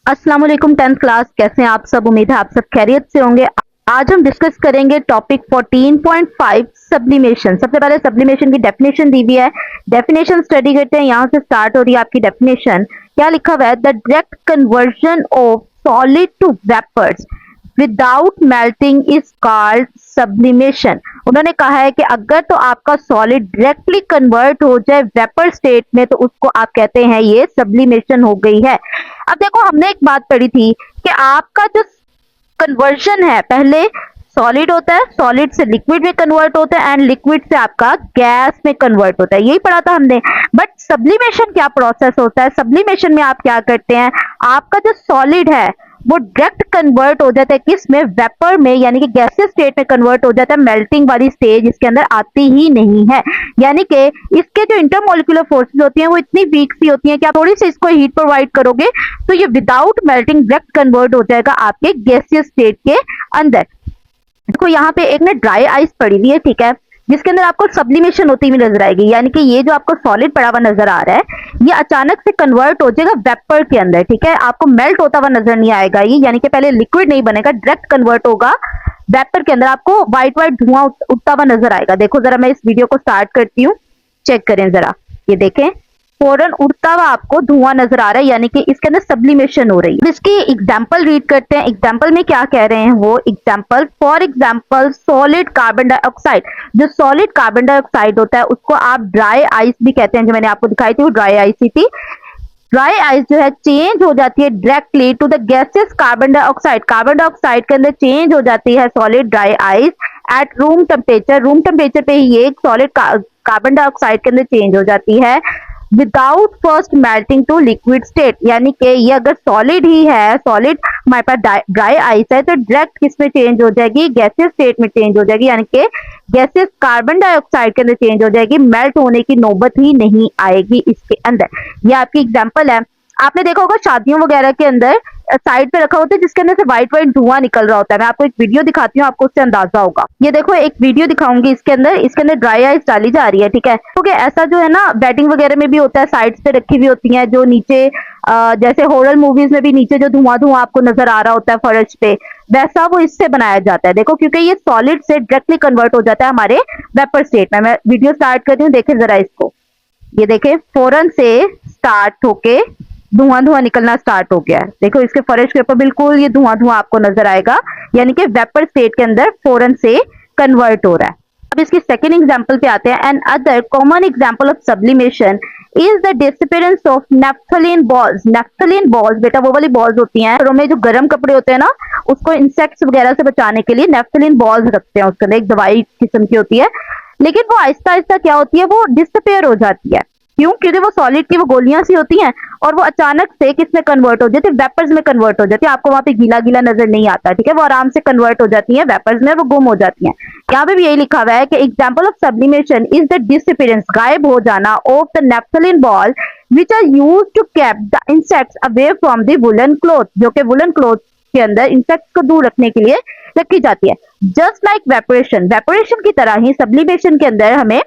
अस्सलाम वालेकुम 10th class, कैसे हैं आप सब। उम्मीद है आप सब खैरियत से होंगे। आज हम डिस्कस करेंगे टॉपिक 14.5 सब्लिमेशन। सबसे पहले सब्लिमेशन की डेफिनेशन दी हुई है, डेफिनेशन स्टडी करते हैं। यहाँ से स्टार्ट हो रही है आपकी डेफिनेशन। क्या लिखा हुआ है? The direct conversion of solid to vapours without melting is called sublimation. उन्होंने कहा है कि अगर तो आपका सॉलिड डायरेक्टली कन्वर्ट हो जाए वेपर स्टेट में तो उसको आप कहते हैं ये सब्लिमेशन हो गई है। अब देखो, हमने एक बात पढ़ी थी कि आपका जो कन्वर्जन है, पहले सॉलिड होता है, सॉलिड से लिक्विड में कन्वर्ट होता है एंड लिक्विड से आपका गैस में कन्वर्ट होता है, यही पढ़ा था हमने। बट सब्लिमेशन क्या प्रोसेस होता है? सब्लिमेशन में आप क्या करते हैं, आपका जो सॉलिड है वो डायरेक्ट कन्वर्ट हो जाता है किस में? वेपर में, यानी कि गैसियस स्टेट में कन्वर्ट हो जाता है। मेल्टिंग वाली स्टेज इसके अंदर आती ही नहीं है। यानी कि इसके जो इंटरमोलिकुलर फोर्सेस होती हैं वो इतनी वीक सी होती हैं कि आप थोड़ी सी इसको हीट प्रोवाइड करोगे तो ये विदाउट मेल्टिंग डायरेक्ट कन्वर्ट हो जाएगा आपके गैसियस स्टेट के अंदर। देखो, यहाँ पे एक ने ड्राई आइस पड़ी हुई है, ठीक है, जिसके अंदर आपको सब्लिमेशन होती हुई नजर आएगी। यानी कि ये जो आपको सॉलिड पड़ा हुआ नजर आ रहा है ये अचानक से कन्वर्ट हो जाएगा वेपर के अंदर, ठीक है। आपको मेल्ट होता हुआ नजर नहीं आएगा ये, यानी कि पहले लिक्विड नहीं बनेगा, डायरेक्ट कन्वर्ट होगा वेपर के अंदर। आपको व्हाइट व्हाइट धुआं उठता हुआ नजर आएगा। देखो जरा, मैं इस वीडियो को स्टार्ट करती हूँ, चेक करें जरा, ये देखें, फौरन उड़ता हुआ आपको धुआं नजर आ रहा है, यानी कि इसके अंदर सब्लिमेशन हो रही है। इसकी एग्जांपल रीड करते हैं। एग्जांपल में क्या कह रहे हैं वो? Example, for example solid carbon dioxide. जो सॉलिड कार्बन डाइऑक्साइड होता है उसको आप ड्राई आइस भी कहते हैं। जो मैंने आपको दिखाई थी वो ड्राई आइस ही थी। ड्राई आइस जो है चेंज हो जाती है directly to the gases carbon dioxide. Carbon dioxide के अंदर चेंज हो जाती है solid dry ice at room temperature. Room temperature पे ही ये सॉलिड कार्बन डाइऑक्साइड के अंदर चेंज हो जाती है without first melting to liquid state. यानी कि ये अगर सॉलिड ही है, सॉलिड हमारे पास ड्राई आइस है, तो डायरेक्ट किस में चेंज हो जाएगी? गैसियस स्टेट में चेंज हो जाएगी, यानी कि गैसियस कार्बन डाइऑक्साइड के अंदर चेंज हो जाएगी। मेल्ट होने की नौबत ही नहीं आएगी इसके अंदर। ये आपकी एग्जांपल है। आपने देखा होगा शादियों वगैरह के अंदर साइड पे रखा होता है जिसके अंदर से व्हाइट व्हाइट धुआं निकल रहा होता है। मैं आपको एक वीडियो दिखाती हूँ, आपको उससे अंदाजा होगा। ये देखो, एक वीडियो दिखाऊंगी, इसके अंदर ड्राई आइस डाली जा रही है, ठीक है। क्योंकि ऐसा जो है ना वेडिंग वगैरह में भी होता है, साइड्स पे रखी हुई होती है जो नीचे जैसे हॉरर मूवीज में भी नीचे जो धुआं धुआं आपको नजर आ रहा होता है फर्श पे, वैसा वो इससे बनाया जाता है। देखो, क्योंकि ये सॉलिड से डायरेक्टली कन्वर्ट हो जाता है हमारे वेपर स्टेट में। मैं वीडियो स्टार्ट कर रही हूँ, देखे जरा इसको। ये देखे, फौरन से स्टार्ट होके धुआं धुआं निकलना स्टार्ट हो गया है। देखो, इसके फर्श के ऊपर बिल्कुल ये धुआं धुआं आपको नजर आएगा, यानी कि वेपर स्टेट के अंदर फौरन से कन्वर्ट हो रहा है। अब इसकी सेकेंड एग्जांपल पे आते हैं। Another common example of sublimation is the disappearance of naphthalene balls. Naphthalene balls, बेटा वो वाली बॉल्स होती हैं घरों में जो गर्म कपड़े होते हैं ना, उसको इंसेक्ट्स वगैरह से बचाने के लिए नेफ्थलीन बॉल्स रखते हैं। उसके अंदर एक दवाई किस्म की होती है, लेकिन वो आहिस्ता आहिस्ता क्या होती है, वो डिसअपीयर हो जाती है। क्यों? क्योंकि वो सॉलिड की वो गोलियां सी होती हैं और वो अचानक से किस में कन्वर्ट हो जाती है? वेपर्स में कन्वर्ट हो जाती है। आपको वहां पे गीला गीला नजर नहीं आता, ठीक है, वो आराम से कन्वर्ट हो जाती है वेपर्स में, वो गुम हो जाती हैं। यहाँ पे भी यही लिखा हुआ है कि example of sublimation is the disappearance, गायब हो जाना, of the naphthalene ball which are use to keep the insects away from the woollen cloth, जो कि वुलन क्लॉथ के अंदर इंसेक्ट्स को दूर रखने के लिए रखी जाती है। जस्ट लाइक वेपोरेशन, वेपोरेशन की तरह ही सब्लिमेशन के अंदर हमें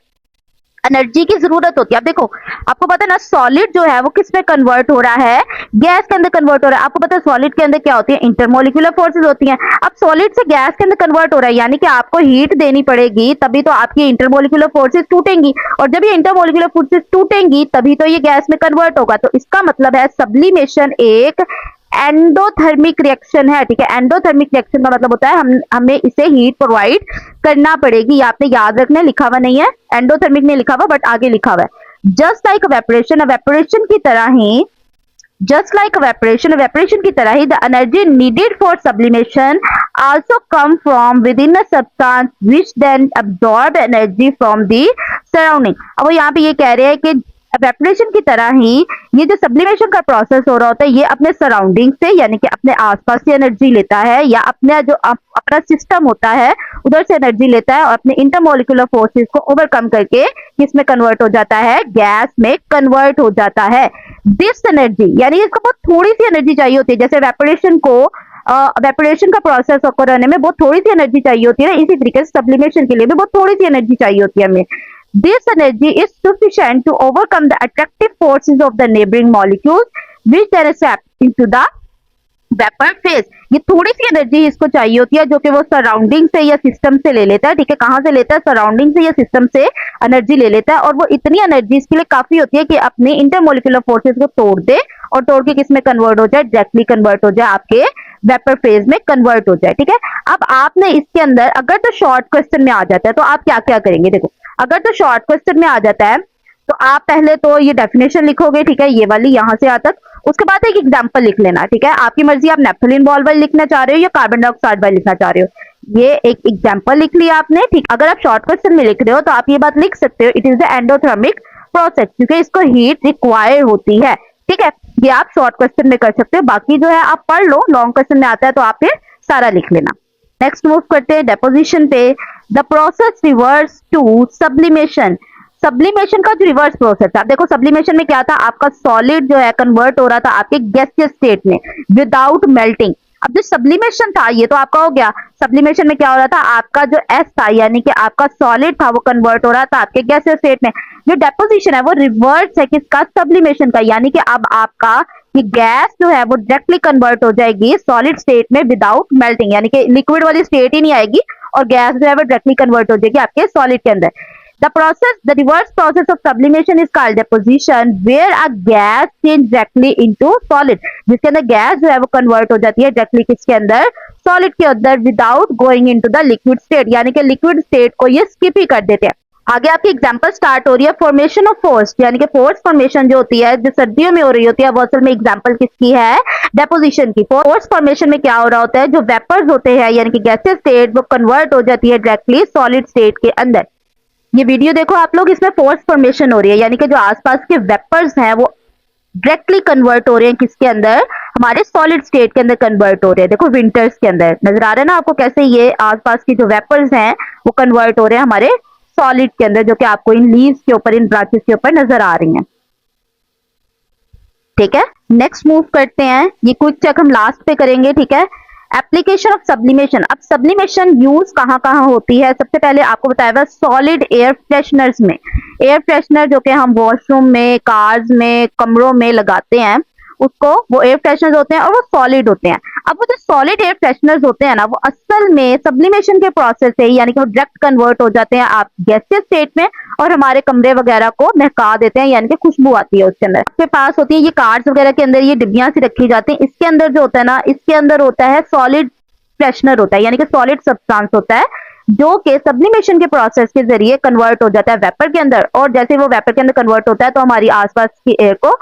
एनर्जी की जरूरत होती है। अब देखो, आपको पता है ना सॉलिड जो है वो किस में कन्वर्ट हो रहा है? गैस के अंदर कन्वर्ट हो रहा है। आपको पता है सॉलिड के अंदर क्या होती है? इंटरमोलिकुलर फोर्सेस होती हैं। अब सॉलिड से गैस के अंदर कन्वर्ट हो रहा है, यानी कि आपको हीट देनी पड़ेगी, तभी तो आपकी इंटरमोलिकुलर फोर्सेस टूटेंगी, और जब ये इंटरमोलिकुलर फोर्सेस टूटेंगी तभी तो ये गैस में कन्वर्ट होगा। तो इसका मतलब है सब्लिमेशन एक एंडोथर्मिक रिएक्शन है, ठीक है। एंडोथर्मिक रिएक्शन का मतलब होता है हमें इसे हीट प्रोवाइड करना पड़ेगी। ये आपने याद रखना, लिखा हुआ नहीं है, एंडोथर्मिक नहीं लिखा हुआ बट आगे लिखा हुआ है। जस्ट लाइक वेपोरेशन, वेपोरेशन की तरह ही, जस्ट लाइक वेपोरेशन, वेपोरेशन की तरह ही the energy needed for sublimation also come from within a substance which then absorb energy from the surrounding. अब वो यहाँ पे ये कह रहे हैं कि वेपोरेशन की तरह ही ये जो सब्लिमेशन का प्रोसेस हो रहा होता है ये अपने सराउंडिंग से, यानी कि अपने आसपास से एनर्जी लेता है, या अपने जो अपना सिस्टम होता है उधर से एनर्जी लेता है और अपने इंटरमोलिकुलर फोर्सेस को ओवरकम करके किसमें कन्वर्ट हो जाता है? गैस में कन्वर्ट हो जाता है। दिस एनर्जी, यानी इसको बहुत थोड़ी सी एनर्जी चाहिए होती है। जैसे वेपोरेशन को वेपोरेशन का प्रोसेस करने में बहुत थोड़ी सी एनर्जी चाहिए होती है ना, इसी तरीके से सब्लिमेशन के लिए भी बहुत थोड़ी सी एनर्जी चाहिए होती है हमें। This energy is sufficient to overcome the attractive forces of the neighboring molecules, which then accept into the vapour phase, ये थोड़ी सी एनर्जी इसको चाहिए होती है जो कि वो सराउंडिंग से या सिस्टम से ले लेता है। ठीक है, कहाँ से लेता है? सराउंडिंग से या सिस्टम से एनर्जी ले लेता है, और वो इतनी एनर्जी इसके लिए काफी होती है कि अपने इंटरमोलिकुलर फोर्सेस को तोड़ दे और तोड़ के किस में कन्वर्ट हो जाए? डायरेक्टली कन्वर्ट हो जाए, आपके वेपर फेज में कन्वर्ट हो जाए। ठीक है, अब आपने इसके अंदर अगर तो शॉर्ट क्वेश्चन में आ जाता है तो आप क्या क्या करेंगे? देखो, अगर तो शॉर्ट क्वेश्चन में आ जाता है तो आप पहले तो ये डेफिनेशन लिखोगे, ठीक है, ये वाली यहाँ से यहाँ तक। उसके बाद एक एग्जाम्पल लिख लेना, ठीक है, आपकी मर्जी, आप नेफ्थलीन बॉल वाली लिखना चाह रहे हो या कार्बन डाइऑक्साइड वाली लिखना चाह रहे हो। ये एक एग्जाम्पल लिख लिया आपने। ठीक, अगर आप शॉर्ट क्वेश्चन में लिख रहे हो तो आप ये बात लिख सकते हो, it is the endothermic process, क्योंकि इसको हीट रिक्वायर होती है। ठीक है, ये आप शॉर्ट क्वेश्चन में कर सकते हो, बाकी जो है आप पढ़ लो, लॉन्ग क्वेश्चन में आता है तो आप फिर सारा लिख लेना। नेक्स्ट मूव करते हैं डेपोजिशन पे। The process reverse to sublimation. Sublimation का जो रिवर्स प्रोसेस है, आप देखो सब्लिमेशन में क्या था, आपका सॉलिड जो है कन्वर्ट हो रहा था आपके गैसियस स्टेट में विदाउट मेल्टिंग। अब जो सब्लिमेशन था ये तो आपका हो गया। सब्लिमेशन में क्या हो रहा था, आपका जो एस था यानी कि आपका सॉलिड था वो कन्वर्ट हो रहा था आपके गैसियस स्टेट में। जो डेपोजिशन है वो रिवर्स है किसका? सब्लिमेशन का, यानी कि अब आपका ये गैस जो है वो डायरेक्टली कन्वर्ट हो जाएगी सॉलिड स्टेट में विदाउट मेल्टिंग, यानी कि लिक्विड वाली स्टेट ही नहीं आएगी और गैस जो है वो डायरेक्टली कन्वर्ट हो जाएगी आपके सॉलिड के अंदर। The reverse process of sublimation is called deposition, where a gas change directly into solid, जिसके अंदर गैस जो है वो कन्वर्ट हो जाती है डायरेक्टली किसके अंदर? सॉलिड के अंदर, without going into the liquid state, यानी कि लिक्विड स्टेट को ये स्किप ही कर देते हैं। आगे आपकी एग्जांपल स्टार्ट हो रही है फॉर्मेशन ऑफ फोर्स, यानी कि फोर्स फॉर्मेशन जो होती है, जो सर्दियों में हो रही होती है, वो असल में एग्जांपल किसकी है? डेपोजिशन की। फोर्स फॉर्मेशन में क्या हो रहा होता है, जो वेपर्स होते हैं यानी कि गैसियस स्टेट वो कन्वर्ट हो जाती है डायरेक्टली सॉलिड स्टेट के अंदर। ये वीडियो देखो आप लोग, इसमें फोर्स फॉर्मेशन हो रही है, यानी कि जो आसपास के वेपर्स हैं वो डायरेक्टली कन्वर्ट हो रहे हैं किसके अंदर? हमारे सॉलिड स्टेट के अंदर कन्वर्ट हो रहे हैं। देखो विंटर्स के अंदर नजर आ रहा है ना आपको, कैसे ये आसपास की जो वेपर्स हैं वो कन्वर्ट हो रहे हैं हमारे सॉलिड के अंदर, जो कि आपको इन लीव्स के ऊपर, इन ब्रांचेस के ऊपर नजर आ रही हैं। ठीक है, नेक्स्ट मूव करते हैं, ये क्विक चेक हम लास्ट पे करेंगे। ठीक है, एप्लीकेशन ऑफ सब्लिमेशन। अब सब्लिमेशन यूज कहाँ कहाँ होती है? सबसे पहले आपको बताया हुआ सॉलिड एयर फ्रेशनर्स में। एयर फ्रेशनर जो कि हम वॉशरूम में, कार्स में, कमरों में लगाते हैं, उसको वो एयर फ्रेशनर्स होते हैं और वो सॉलिड होते हैं। अब वो जो सॉलिड एयर फ्रेशनर्स होते हैं ना, वो असल में सब्लिमेशन के प्रोसेस से, यानी कि वो डायरेक्ट कन्वर्ट हो जाते हैं आप गैसियस स्टेट में और हमारे कमरे वगैरह को महका देते हैं, यानी कि खुशबू आती है उसके अंदर। आपके पास होती है ये कार्ड्स वगैरह के अंदर ये डिब्बियां सी रखी जाती हैं, इसके अंदर जो होता है ना, इसके अंदर होता है सॉलिड फ्रेशनर होता है, यानी कि सॉलिड सब्सटेंस होता है जो कि सब्लिमेशन के प्रोसेस के जरिए कन्वर्ट हो जाता है वेपर के अंदर, और जैसे वो वेपर के अंदर कन्वर्ट होता है तो हमारी आसपास की एयर को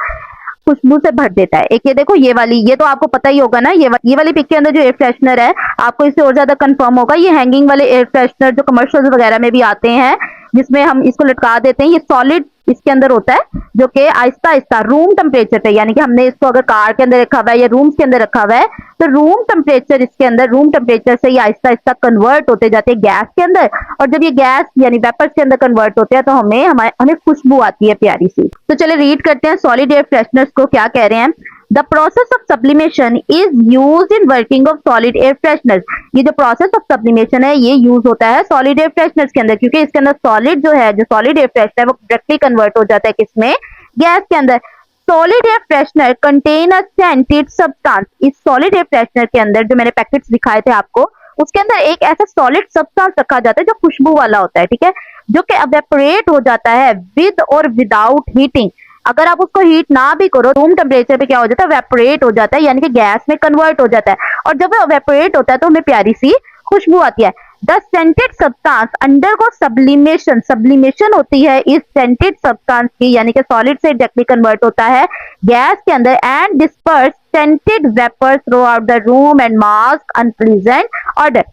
खुशबू से भर देता है। एक ये देखो, ये वाली, ये तो आपको पता ही होगा ना, ये वाली पिक के अंदर जो एयर फ्रेशनर है, आपको इससे और ज्यादा कंफर्म होगा, ये हैंगिंग वाले एयर फ्रेशनर जो कमर्शियल्स वगैरह में भी आते हैं, जिसमें हम इसको लटका देते हैं, ये सॉलिड इसके अंदर होता है जो कि आहिस्ता आहिस्ता रूम टेम्परेचर पे, यानी कि हमने इसको अगर कार के अंदर रखा हुआ है या रूम्स के अंदर रखा हुआ है तो रूम टेम्परेचर, इसके अंदर रूम टेम्परेचर से ये आहिस्ता आहिस्ता कन्वर्ट होते जाते हैं गैस के अंदर, और जब ये गैस यानी वेपर्स के अंदर कन्वर्ट होते हैं तो हमें खुशबू आती है प्यारी सी। तो चले रीड करते हैं सॉलिड एयर फ्रेशनर्स को क्या कह रहे हैं। The process of sublimation is used in working of solid air fresheners। ये जो process of sublimation है ये यूज होता है solid air fresheners के अंदर, क्योंकि इसके अंदर solid जो है, जो solid air freshener है वो directly convert हो जाता है किसमें? गैस के अंदर। Solid air freshener contain a scented substance। इस solid air freshener के अंदर जो मैंने पैकेट्स दिखाए थे आपको, उसके अंदर एक ऐसा सॉलिड सब्सटेंस रखा जाता है जो खुशबू वाला होता है, ठीक है, जो कि एवेपोरेट हो जाता है विद और विदाउट हीटिंग। अगर आप उसको हीट ना भी करो, रूम टेम्परेचर पे क्या हो जाता है? वेपोरेट हो जाता है, यानी कि गैस में कन्वर्ट हो जाता है, और जब वो वेपोरेट होता है तो हमें प्यारी सी खुशबू आती है। The scented substance undergo sublimation. Sublimation होती है इस सेंटेड सब्सटेंस की, यानी कि सॉलिड से डायरेक्टली कन्वर्ट होता है गैस के अंदर, and disperse scented vapours throughout the room and mask unpleasant odour.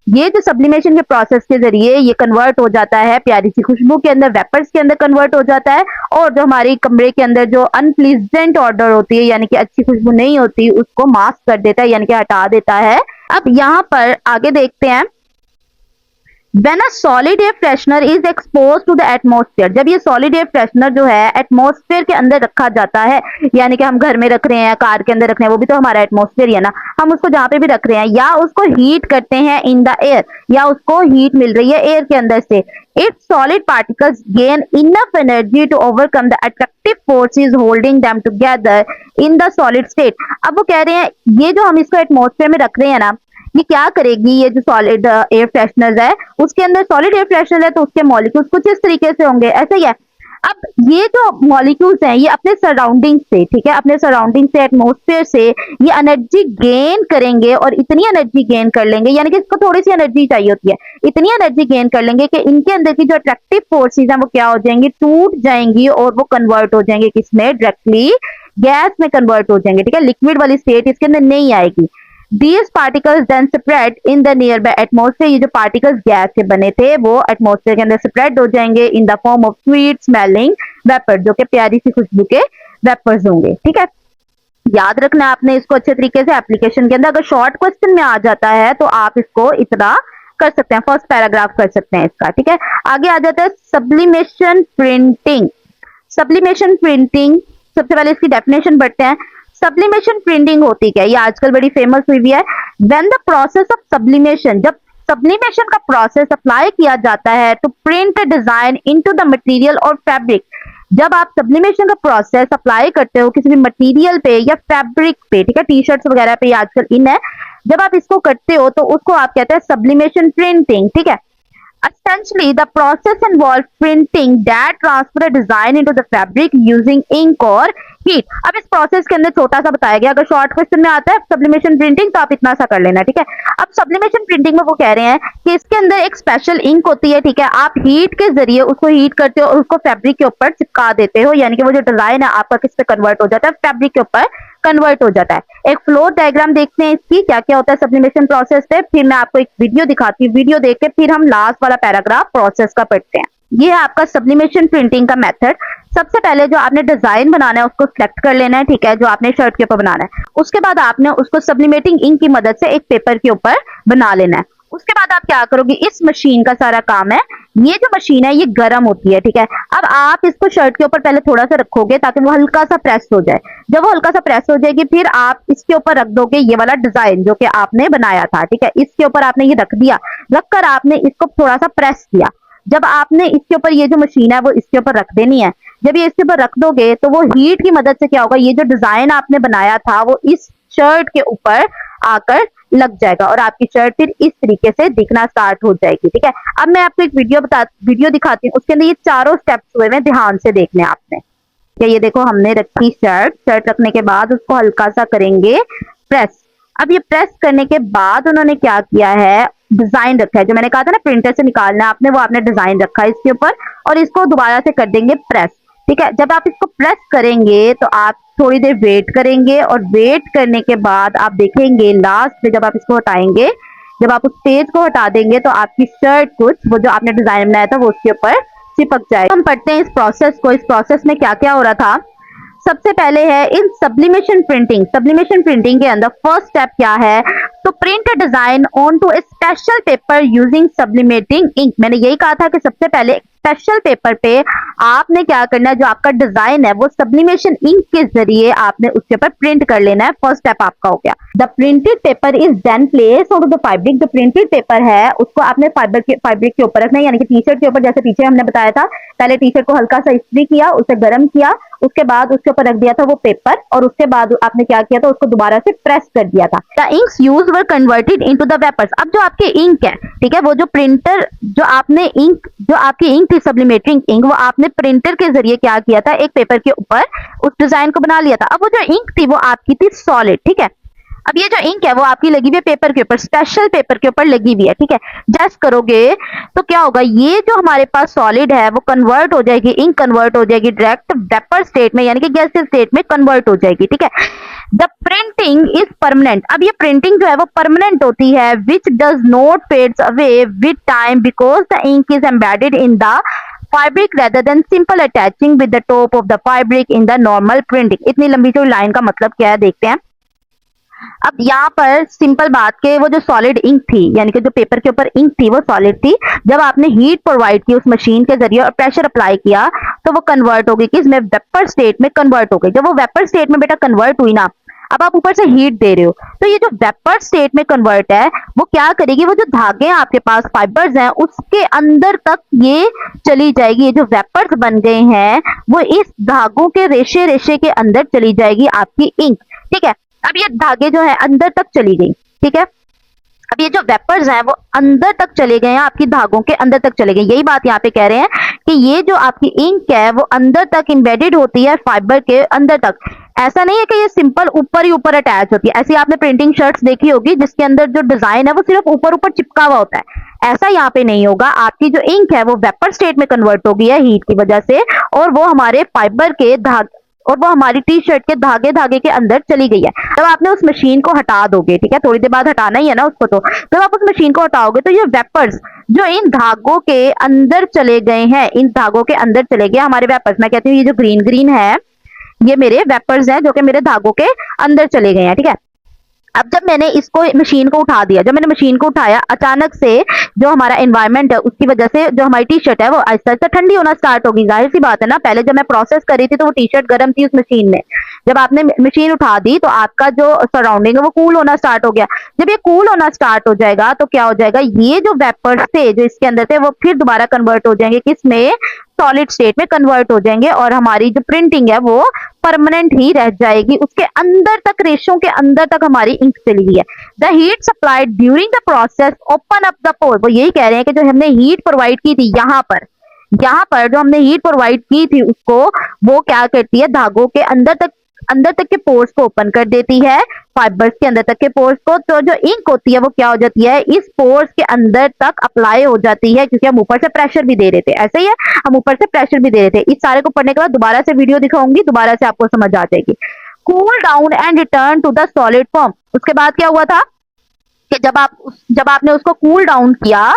ये जो सब्लिमेशन के प्रोसेस के जरिए ये कन्वर्ट हो जाता है प्यारी सी खुशबू के अंदर, वेपर्स के अंदर कन्वर्ट हो जाता है, और जो हमारी कमरे के अंदर जो अनप्लीजेंट ऑर्डर होती है, यानी कि अच्छी खुशबू नहीं होती, उसको मास्क कर देता है, यानी कि हटा देता है। अब यहाँ पर आगे देखते हैं When a solid air freshener is exposed to the atmosphere, जब ये solid air freshener जो है एटमॉस्फेयर के अंदर रखा जाता है, यानी कि हम घर में रख रहे हैं, कार के अंदर रख रहे हैं, वो भी तो हमारा एटमॉस्फेयर ही है ना, हम उसको जहाँ पे भी रख रहे हैं या उसको हीट करते हैं इन द एयर, या उसको हीट मिल रही है एयर के अंदर से, its solid particles gain enough energy to overcome the attractive forces holding them together in the solid state। अब वो कह रहे हैं ये जो हम इसको एटमॉस्फेयर में रख रहे हैं ना, ये क्या करेगी, ये जो सॉलिड एयर फ्रेशनर है, उसके अंदर सॉलिड एयर फ्रेशनर है तो उसके मॉलिक्यूल्स कुछ इस तरीके से होंगे, ऐसा ही है। अब ये जो मॉलिक्यूल्स हैं ये अपने सराउंडिंग से, ठीक है, अपने सराउंडिंग से, एटमॉस्फेयर से ये एनर्जी गेन करेंगे और इतनी एनर्जी गेन कर लेंगे, यानी कि इसको थोड़ी सी एनर्जी चाहिए होती है, इतनी एनर्जी गेन कर लेंगे कि इनके अंदर की जो अट्रैक्टिव फोर्सेज हैं वो क्या हो जाएंगी, टूट जाएंगी और वो कन्वर्ट हो जाएंगे किसमें, डायरेक्टली गैस में कन्वर्ट हो जाएंगे, ठीक है, लिक्विड वाली स्टेट इसके अंदर नहीं आएगी। These particles then spread in the nearby atmosphere। ये जो particles गैस से बने थे वो एटमॉस्फेयर के अंदर स्प्रेड हो जाएंगे in the form of sweet smelling vapor, जो कि प्यारी सी खुशबू के वेपर्स होंगे, ठीक है। याद रखना आपने इसको अच्छे तरीके से एप्लीकेशन के अंदर, अगर शॉर्ट क्वेश्चन में आ जाता है तो आप इसको इतना कर सकते हैं, फर्स्ट पैराग्राफ कर सकते हैं इसका, ठीक है। आगे आ जाता है सब्लिमेशन प्रिंटिंग। सब्लिमेशन प्रिंटिंग, सबसे पहले इसकी डेफिनेशन पढ़ते हैं। सब्लिमेशन प्रिंटिंग होती क्या है, ये आजकल बड़ी फेमस हुई भी है। When the process of sublimation, जब सब्लिमेशन का प्रोसेस अप्लाई किया जाता है to print a design into the material और फैब्रिक, जब आप सब्लिमेशन का प्रोसेस अप्लाई करते हो किसी भी मटेरियल पे या फैब्रिक पे, ठीक है, टी शर्ट्स वगैरह पे आजकल इन है, जब आप इसको करते हो तो उसको आप कहते हैं सब्लिमेशन प्रिंटिंग, ठीक है। Essentially, the process involves printing that transfer a design into the fabric using ink or heat। अब इस प्रोसेस के अंदर छोटा सा बताया गया, अगर शॉर्ट क्वेश्चन में आता है सब्लिमेशन प्रिंटिंग तो आप इतना सा कर लेना, ठीक है। अब सब्लिमेशन प्रिंटिंग में वो कह रहे हैं कि इसके अंदर एक स्पेशल इंक होती है, ठीक है, आप हीट के जरिए उसको हीट करते हो और उसको फैब्रिक के ऊपर चिपका देते हो, यानी कि वो जो डिजाइन है आपका किस पे कन्वर्ट हो जाता है, फैब्रिक के ऊपर कन्वर्ट हो जाता है। एक फ्लो डायग्राम देखते हैं इसकी, क्या क्या होता है सब्लिमेशन प्रोसेस पे, फिर मैं आपको एक वीडियो दिखाती हूँ, वीडियो देख के फिर हम लास्ट वाला पैराग्राफ प्रोसेस का पढ़ते हैं। ये है आपका सब्लिमेशन प्रिंटिंग का मेथड। सबसे पहले जो आपने डिजाइन बनाना है उसको सिलेक्ट कर लेना है, ठीक है, जो आपने शर्ट के ऊपर बनाना है। उसके बाद आपने उसको सब्लिमेटिंग इंक की मदद से एक पेपर के ऊपर बना लेना है। उसके बाद आप क्या करोगे, इस मशीन का सारा काम है, ये जो मशीन है ये गर्म होती है, ठीक है। अब आप इसको शर्ट के ऊपर पहले थोड़ा सा रखोगे ताकि वो हल्का सा प्रेस हो जाए, जब वो हल्का सा प्रेस हो जाएगी फिर आप इसके ऊपर रख दोगे ये वाला डिजाइन जो कि आपने बनाया था, ठीक है, इसके ऊपर आपने ये रख दिया, रखकर आपने इसको थोड़ा सा प्रेस किया। जब आपने इसके ऊपर ये जो मशीन है वो इसके ऊपर रख देनी है, जब ये इसके ऊपर रख दोगे तो वो हीट की मदद से क्या होगा, ये जो डिजाइन आपने बनाया था वो इस शर्ट के ऊपर आकर लग जाएगा और आपकी शर्ट फिर इस तरीके से दिखना स्टार्ट हो जाएगी, ठीक है। अब मैं आपको एक वीडियो दिखाती हूँ, उसके अंदर ये चारों स्टेप्स हुए हैं, ध्यान से देखने आपने। ये देखो हमने रखी शर्ट रखने के बाद उसको हल्का सा करेंगे प्रेस। अब ये प्रेस करने के बाद उन्होंने क्या किया है, डिजाइन रखा है, जो मैंने कहा था ना प्रिंटर से निकालना आपने, वो आपने डिजाइन रखा है इसके ऊपर और इसको दोबारा से कर देंगे प्रेस, ठीक है। जब आप इसको प्रेस करेंगे तो आप थोड़ी देर वेट करेंगे और वेट करने के बाद आप देखेंगे लास्ट में जब आप इसको हटाएंगे, जब आप उस पेज को हटा देंगे तो आपकी शर्ट कुछ वो जो आपने डिजाइन बनाया था वो उसके ऊपर चिपक जाएगा। हम पढ़ते हैं इस प्रोसेस को, इस प्रोसेस में क्या क्या हो रहा था। सबसे पहले है in sublimation printing. Sublimation printing के अंदर फर्स्ट स्टेप क्या है, तो print a design on to a special paper using sublimating ink. मैंने यही कहा था कि सबसे पहले स्पेशल पेपर पे आपने क्या करना है, जो आपका डिजाइन है वो सब्लिमेशन इंक के जरिए आपने उसके ऊपर प्रिंट कर लेना है। फर्स्ट स्टेप आपका हो गया। The printed paper is then placed on the fabric. जो प्रिंटेड पेपर है उसको आपने फैब्रिक के ऊपर रखना है, यानी कि टी शर्ट के ऊपर, जैसे पीछे हमने बताया था, पहले टी शर्ट को हल्का सा इस्त्री किया, उसे गर्म किया, उसके बाद उसके ऊपर रख दिया था वो पेपर और उसके बाद आपने क्या किया था, उसको दोबारा से प्रेस कर दिया था। The inks used were converted into the vapours. अब जो आपके इंक है, ठीक है, वो जो प्रिंटर जो आपने इंक जो आपकी इंक थी सब्लिमेटिंग इंक, वो आपने प्रिंटर के जरिए क्या किया था, एक पेपर के ऊपर उस डिजाइन को बना लिया था। अब वो जो इंक थी वो आपकी थी सॉलिड, ठीक है। अब ये जो इंक है वो आपकी लगी हुई है पेपर के ऊपर, स्पेशल पेपर के ऊपर लगी हुई है, ठीक है। जस्ट करोगे तो क्या होगा, ये जो हमारे पास सॉलिड है वो कन्वर्ट हो जाएगी, इंक कन्वर्ट हो जाएगी डायरेक्ट वेपर स्टेट में, यानी कि गैसियस स्टेट में कन्वर्ट हो जाएगी, ठीक है। The printing is permanent. अब ये प्रिंटिंग जो है वो परमानेंट होती है, which does not fades away with time because the ink is embedded in the fabric rather than simple attaching with the top of the fabric in the normal printing। इतनी लंबी जो line का मतलब क्या है देखते हैं। अब यहाँ पर सिंपल बात के वो जो सॉलिड इंक थी, यानी कि जो पेपर के ऊपर इंक थी वो सॉलिड थी। जब आपने हीट प्रोवाइड की उस मशीन के जरिए और प्रेशर अप्लाई किया तो वो कन्वर्ट हो गई कि इसमें वेपर स्टेट में कन्वर्ट हो गई। जब वो वेपर स्टेट में बेटा कन्वर्ट हुई ना, अब आप ऊपर से हीट दे रहे हो, तो ये जो वेपर स्टेट में कन्वर्ट है वो क्या करेगी, वो जो धागे हैं आपके पास फाइबर्स हैं उसके अंदर तक ये चली जाएगी। ये जो वेपर्स बन गए हैं वो इस धागों के रेशे रेशे के अंदर चली जाएगी आपकी इंक, ठीक है। अब ये धागे जो है अंदर तक चली गई, ठीक है। अब ये जो वेपर्स हैं वो अंदर तक चले गए हैं, आपकी धागों के अंदर तक चले गए। यही बात यहाँ पे कह रहे हैं कि ये जो आपकी इंक है वो अंदर तक इम्बेडेड होती है फाइबर के अंदर तक। ऐसा नहीं है कि ये सिंपल ऊपर ही ऊपर अटैच होती है। ऐसी आपने प्रिंटिंग शर्ट्स देखी होगी जिसके अंदर जो डिजाइन है वो सिर्फ ऊपर ऊपर चिपका हुआ होता है। ऐसा यहाँ पे नहीं होगा। आपकी जो इंक है वो वेपर स्टेट में कन्वर्ट हो गई है हीट की वजह से, और वो हमारे फाइबर के और वो हमारी टी शर्ट के धागे धागे के अंदर चली गई है। जब आपने उस मशीन को हटा दोगे, ठीक है, थोड़ी देर बाद हटाना ही है ना उसको, तो जब आप उस मशीन को हटाओगे तो ये वेपर्स जो इन धागों के अंदर चले गए हैं, इन धागों के अंदर चले गए हमारे वेपर्स। मैं कहती हूँ ये जो ग्रीन ग्रीन है ये मेरे वेपर्स हैं जो कि मेरे धागों के अंदर चले गए हैं, ठीक है। अब जब मैंने इसको मशीन को उठा दिया, जब मैंने मशीन को उठाया, अचानक से जो हमारा एनवायरनमेंट है उसकी वजह से जो हमारी टी शर्ट है वो आहिस्ता आहिस्ता ठंडी होना स्टार्ट होगी। जाहिर सी बात है ना, पहले जब मैं प्रोसेस कर रही थी तो वो टी शर्ट गर्म थी उस मशीन में। जब आपने मशीन उठा दी तो आपका जो सराउंडिंग है वो कूल होना स्टार्ट हो गया। जब ये कूल होना स्टार्ट हो जाएगा तो क्या हो जाएगा, ये जो वेपर्स थे जो इसके अंदर थे वो फिर दोबारा कन्वर्ट हो जाएंगे किसमें, सॉलिड स्टेट में कन्वर्ट हो जाएंगे, और हमारी जो प्रिंटिंग है वो परमानेंट ही रह जाएगी। उसके अंदर तक, रेशों के अंदर तक हमारी इंक चली गई है। The heat supplied during the process open up the pore. वो यही कह रहे हैं कि जो हमने हीट प्रोवाइड की थी यहाँ पर जो हमने हीट प्रोवाइड की थी उसको वो क्या करती है, धागों के अंदर तक के पोर्स को ओपन कर देती है, फाइबर्स के अंदर तक के पोर्स को। तो जो इंक होती है वो क्या हो जाती है, इस पोर्स के अंदर तक अप्लाई हो जाती है, क्योंकि हम ऊपर से प्रेशर भी दे रहे थे। ऐसे ही है, हम ऊपर से प्रेशर भी दे रहे थे। इस सारे को पढ़ने के बाद दोबारा से वीडियो दिखाऊंगी, दोबारा से आपको समझ आ जाएगी। Cool down and return to the solid form. उसके बाद क्या हुआ था कि जब आपने उसको कूल डाउन किया,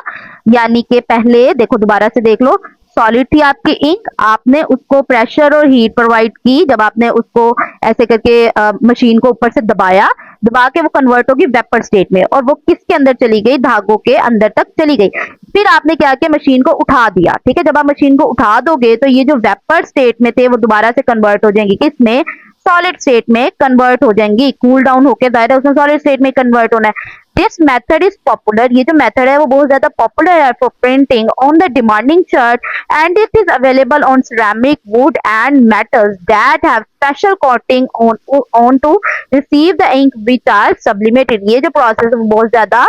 यानी कि पहले देखो, दोबारा से देख लो, सॉलिड थी आपकी इंक, आपने उसको प्रेशर और हीट प्रोवाइड की। जब आपने उसको ऐसे करके मशीन को ऊपर से दबा के वो कन्वर्ट होगी वेपर स्टेट में, और वो किसके अंदर चली गई, धागों के अंदर तक चली गई। फिर आपने क्या किया, मशीन को उठा दिया, ठीक है। जब आप मशीन को उठा दोगे तो ये जो वेपर स्टेट में थे वो दोबारा से कन्वर्ट हो जाएंगी किसमें, सॉलिड स्टेट में कन्वर्ट हो जाएंगी। कूल डाउन होकर दायरा उसमें सॉलिड स्टेट में कन्वर्ट होना है। This method is popular. ये जो मेथड है वो बहुत ज्यादा पॉपुलर है for printing on the demanding shirt, and it is available on ceramic, wood and metals that have special coating on to receive the ink which are sublimated. ये जो process है वो बहुत ज्यादा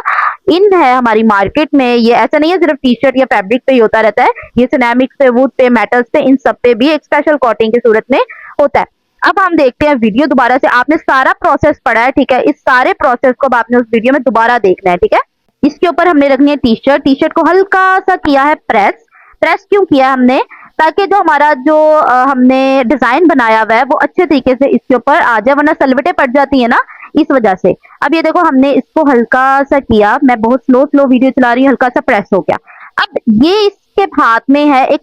इन है हमारी मार्केट में। ये ऐसा नहीं है सिर्फ टी शर्ट या फैब्रिक पे ही होता रहता है, ये सिरेमिक पे, वुड पे, मेटल्स पे, इन सब पे भी एक स्पेशल कोटिंग की सूरत में होता है। अब हम देखते हैं वीडियो दोबारा से। आपने सारा प्रोसेस पढ़ा है, ठीक है। इस सारे प्रोसेस को अब आपने उस वीडियो में दोबारा देखना है, ठीक है। इसके ऊपर हमने रखनी है टी शर्ट को हल्का सा किया है प्रेस क्यों किया हमने, ताकि जो हमारा जो हमने डिजाइन बनाया हुआ है वो अच्छे तरीके से इसके ऊपर आ जाए, वरना सलवटें पड़ जाती है ना, इस वजह से। अब ये देखो हमने इसको हल्का सा किया, मैं बहुत स्लो वीडियो चला रही हूँ, हल्का सा प्रेस हो गया। अब ये इसके हाथ में है एक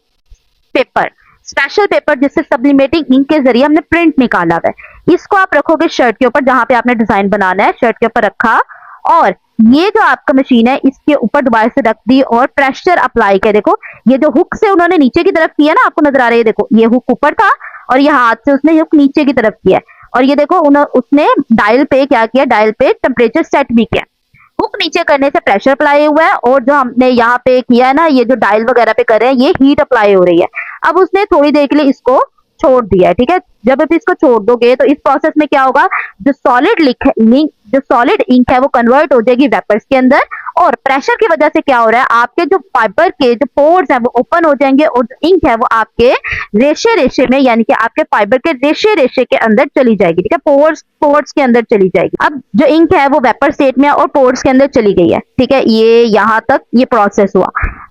पेपर, स्पेशल पेपर, जिससे सब्लिमेटिंग इंक के जरिए हमने प्रिंट निकाला है। इसको आप रखोगे शर्ट के ऊपर, जहां पे आपने डिजाइन बनाना है, शर्ट के ऊपर रखा, और ये जो आपका मशीन है इसके ऊपर दोबारा से रख दी और प्रेशर अप्लाई किया। देखो ये जो हुक से उन्होंने नीचे की तरफ किया ना, आपको नजर आ रही है, देखो ये हुक ऊपर था और ये हाथ से उसने हुक नीचे की तरफ किया, और ये देखो उसने डायल पे क्या किया, डायल पे टेम्परेचर सेट भी किया। हुक नीचे करने से प्रेशर अप्लाई हुआ है, और जो हमने यहाँ पे किया है ना, ये जो डायल वगैरह पे कर रहे हैं, ये हीट अप्लाई हो रही है। अब उसने थोड़ी देर के लिए इसको छोड़ दिया है, ठीक है। जब आप इसको छोड़ दोगे तो इस प्रोसेस में क्या होगा, जो सॉलिड इंक है वो कन्वर्ट हो जाएगी वेपर्स के अंदर, और प्रेशर की वजह से क्या हो रहा है, आपके जो फाइबर के जो पोर्स हैं वो ओपन हो जाएंगे, और जो इंक है वो आपके रेशे रेशे में, यानी कि आपके फाइबर के रेशे रेशे के अंदर चली जाएगी, ठीक है। पोर्स के अंदर चली जाएगी। अब जो इंक है वो वेपर स्टेट में और पोर्स के अंदर चली गई है, ठीक है। ये यहाँ तक ये प्रोसेस हुआ।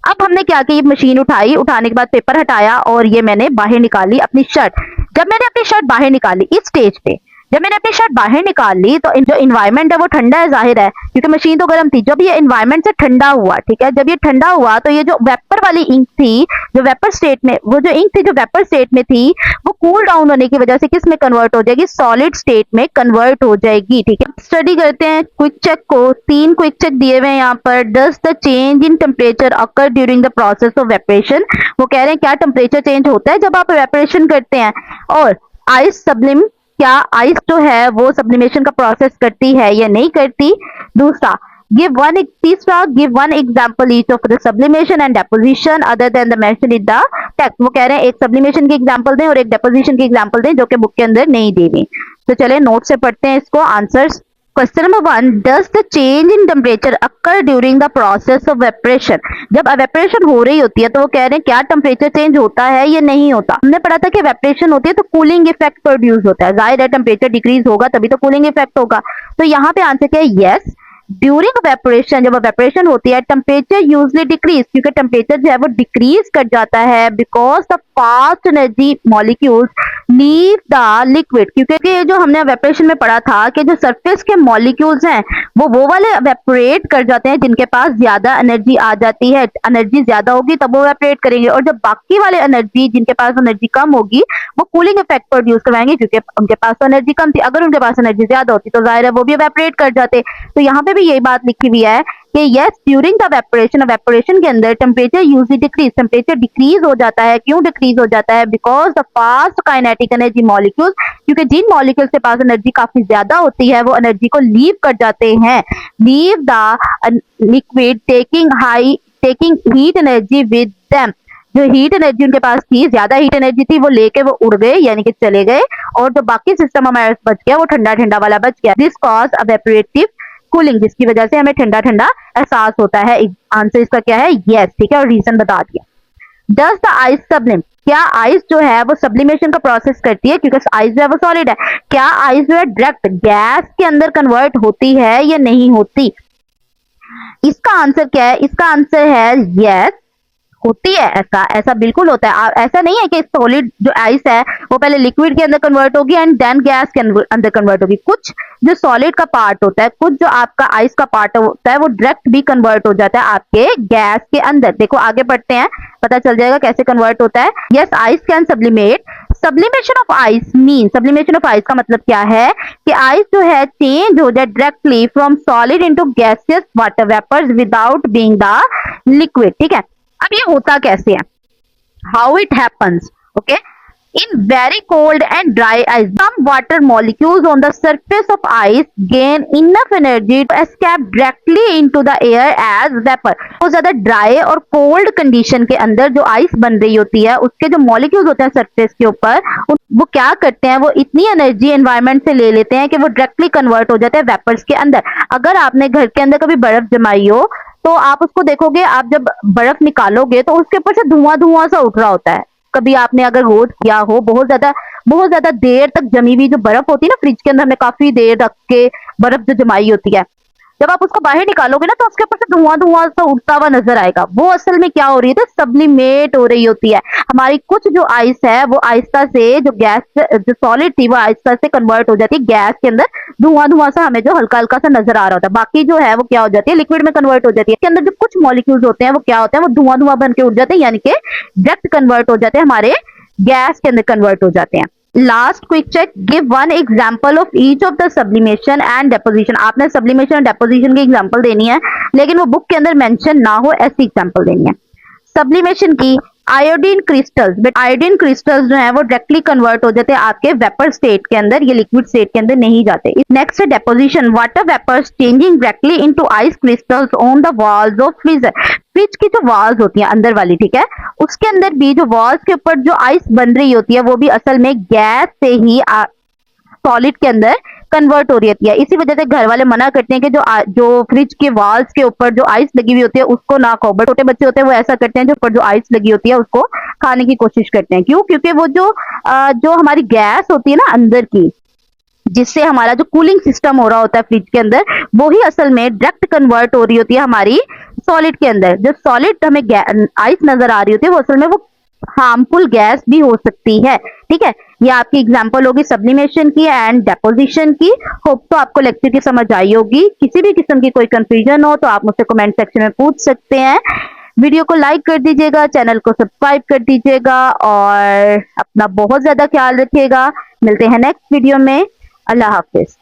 अब हमने क्या किया, मशीन उठाई, उठाने के बाद पेपर हटाया, और ये मैंने बाहर निकाली अपनी शर्ट। जब मैंने अपनी शर्ट बाहर निकाली इस स्टेज पे, जब मैंने अपनी शर्ट बाहर निकाल ली तो जो इन्वायरमेंट है वो ठंडा है, जाहिर है, क्योंकि मशीन तो गर्म थी। जब ये इन्वायरमेंट से ठंडा हुआ, ठीक है, जब ये ठंडा हुआ तो ये जो वेपर वाली इंक थी, जो वेपर स्टेट में, वो जो इंक थी जो वेपर स्टेट में थी, वो कूल डाउन होने की वजह से किस में कन्वर्ट हो जाएगी, सॉलिड स्टेट में कन्वर्ट हो जाएगी। ठीक है, स्टडी करते हैं क्विक चेक को। 3 क्विक चेक दिए हुए हैं यहाँ पर। Does the change in temperature occur during the process of वेपरेशन। वो कह रहे हैं क्या टेम्परेचर चेंज होता है जब आप वेपरेशन करते हैं। और आइस सब्लिम, क्या आइस जो है वो सब्लिमेशन का प्रोसेस करती है या नहीं करती। दूसरा, तीसरा, give one example each of the sublimation and deposition other than the mention in the text. वो कह रहे हैं एक सब्लिमेशन की एग्जांपल दें और एक डेपोजिशन की एग्जांपल दें जो कि बुक के अंदर नहीं दी हुई। तो चले नोट से पढ़ते हैं इसको। Answers. Question number 1, does the change in temperature occur during the process of वेपरेशन। जब वेपरेशन हो रही होती है तो वो कह रहे हैं क्या टेम्परेचर चेंज होता है या नहीं होता। हमने पढ़ा था कि वेपरेशन होती है तो कूलिंग इफेक्ट प्रोड्यूस होता है, जाहिर है टेम्परेचर डिक्रीज होगा तभी तो कूलिंग इफेक्ट होगा। तो यहाँ पे आंसर क्या है, यस। ड्यूरिंग वेपरेशन, जब वेपरेशन होती है, टेम्परेचर यूजली डिक्रीज, क्योंकि टेम्परेचर जो है वो डिक्रीज कर जाता है because the fast energy molecules leave the liquid. क्योंकि जो हमने वेपरेशन में पढ़ा था कि जो सरफेस के मॉलिक्यूल्स हैं वो वाले वेपरेट कर जाते हैं जिनके पास ज्यादा एनर्जी आ जाती है। एनर्जी ज्यादा होगी तब वो वेपरेट करेंगे, और जब बाकी वाले एनर्जी जिनके पास एनर्जी कम होगी वो कूलिंग इफेक्ट प्रोड्यूस करवाएंगे, क्योंकि उनके पास तो एनर्जी कम थी। अगर उनके पास एनर्जी ज्यादा होती तो जाहिर है वो भी वेपरेट कर जाते। तो यहाँ पे भी यही बात लिखी हुई है कि यस, ड्यूरिंग द वेपरेशन के अंदर temperature usually decrease, temperature decrease हो जाता है। क्यों डिक्रीज हो जाता है, because the fast kinetic energy molecules, क्योंकि जिन मॉलिक्यूल्स के पास एनर्जी काफी ज्यादा होती है वो एनर्जी को लीव कर जाते हैं, leave the liquid taking heat energy with them. जो हीट एनर्जी उनके पास थी, ज्यादा हीट एनर्जी थी, वो लेके वो उड़ गए यानी कि चले गए, और जो बाकी सिस्टम हमारे बच गया वो ठंडा ठंडा वाला बच गया। दिस कॉज एवेपोरेटिव कूलिंग, जिसकी वजह से हमें ठंडा ठंडा एहसास होता है। आंसर इसका क्या है, यस। ठीक है, और रीजन बता दिया। डज द आइस सब्लिम, क्या आइस जो है वो सब्लिमेशन का प्रोसेस करती है, क्योंकि आइस जो है वो सॉलिड है। क्या आइस जो है डायरेक्ट गैस के अंदर कन्वर्ट होती है या नहीं होती। इसका आंसर क्या है, इसका आंसर है यस, होती है। ऐसा बिल्कुल होता है। ऐसा नहीं है कि सॉलिड जो आइस है वो पहले लिक्विड के अंदर कन्वर्ट होगी एंड देन गैस के अंदर कन्वर्ट होगी। कुछ जो सॉलिड का पार्ट होता है, कुछ जो आपका आइस का पार्ट होता है वो डायरेक्ट भी कन्वर्ट हो जाता है आपके गैस के अंदर। देखो आगे बढ़ते हैं, पता चल जाएगा कैसे कन्वर्ट होता है। Yes, ice can sublimate. Sublimation of ice mean, sublimation of ice का मतलब क्या है कि आइस जो है चेंज हो जाए directly from solid into gaseous water vapours without being the liquid. ठीक है, अब ये होता कैसे है, how it happens. Okay, in very cold and dry ice, some water molecules on the surface of ice gain enough energy to escape directly into the air as vapor। बहुत ज्यादा dry और कोल्ड कंडीशन के अंदर जो ice बन रही होती है उसके जो मॉलिक्यूल्स होते हैं सरफेस के ऊपर, वो क्या करते हैं, वो इतनी एनर्जी एनवायरनमेंट से ले लेते हैं कि वो डायरेक्टली कन्वर्ट हो जाते हैं वेपर्स के अंदर। अगर आपने घर के अंदर कभी बर्फ जमाई हो तो आप उसको देखोगे, आप जब बर्फ निकालोगे तो उसके ऊपर से धुआं धुआं सा उठ रहा होता है। कभी आपने अगर रोज किया हो, बहुत ज्यादा देर तक जमी हुई जो बर्फ होती है ना, फ्रिज के अंदर हमने काफी देर रख के बर्फ जो जमाई होती है, जब आप उसको बाहर निकालोगे ना तो उसके ऊपर से धुआं धुआं सा उठता हुआ नजर आएगा। वो असल में क्या हो रही है, सब्लिमेट हो रही होती है। हमारी कुछ जो आइस है वो आहिस्ता से जो गैस, जो सॉलिड थी वो आहिस्ता से कन्वर्ट हो जाती है गैस के अंदर। धुआं धुआं सा हमें जो हल्का हल्का सा नजर आ रहा होता है, बाकी जो है वो क्या हो जाती है, लिक्विड में कन्वर्ट हो जाती है। इसके अंदर जो कुछ मॉलिक्यूल्स होते हैं वो क्या होते हैं, वो धुआं धुआं बन के उठ जाते हैं, यानी कि डायरेक्ट कन्वर्ट हो जाते हैं, हमारे गैस के अंदर कन्वर्ट हो जाते हैं। Last quick check, give one example of each of the sublimation and deposition. आपने सब्लिमेशन और डेपोजिशन की एग्जांपल देनी है, लेकिन वो बुक के अंदर मेंशन ना हो ऐसी एग्जांपल देनी है। सब्लिमेशन की iodine crystals, but iodine crystals जो है वो डायरेक्टली कन्वर्ट हो जाते हैं आपके वेपर स्टेट के अंदर, ये लिक्विड स्टेट के अंदर नहीं जाते। नेक्स्ट है deposition, water vapours changing directly into ice crystals on the walls of freezer. Fridge की जो वॉल्स होती है अंदर वाली, ठीक है, उसके अंदर भी जो वॉल्स के ऊपर जो आइस बन रही होती है वो भी असल में गैस से ही सॉलिड के अंदर कन्वर्ट हो रही होती है। इसी वजह से घर वाले मना करते हैं कि जो फ्रिज के वॉल्स के ऊपर जो आइस लगी हुई होती है उसको ना खाओ। बट छोटे बच्चे होते हैं वो ऐसा करते हैं, जो ऊपर जो आइस लगी होती है उसको खाने की कोशिश करते हैं। क्यों? क्योंकि वो जो हमारी गैस होती है ना अंदर की, जिससे हमारा जो कूलिंग सिस्टम हो रहा होता है फ्रिज के अंदर, वो ही असल में डायरेक्ट कन्वर्ट हो रही होती है हमारी सॉलिड के अंदर। जो सॉलिड हमें आइस नजर आ रही होती है वो असल में वो हार्मफुल गैस भी हो सकती है। ठीक है, ये आपकी एग्जांपल होगी सब्लिमेशन की एंड डेपोजिशन की। होप तो आपको लेक्चर की समझ आई होगी। किसी भी किस्म की कोई कंफ्यूजन हो तो आप मुझसे कमेंट सेक्शन में पूछ सकते हैं। वीडियो को लाइक कर दीजिएगा, चैनल को सब्सक्राइब कर दीजिएगा और अपना बहुत ज्यादा ख्याल रखिएगा। मिलते हैं नेक्स्ट वीडियो में। अल्लाह हाफिज।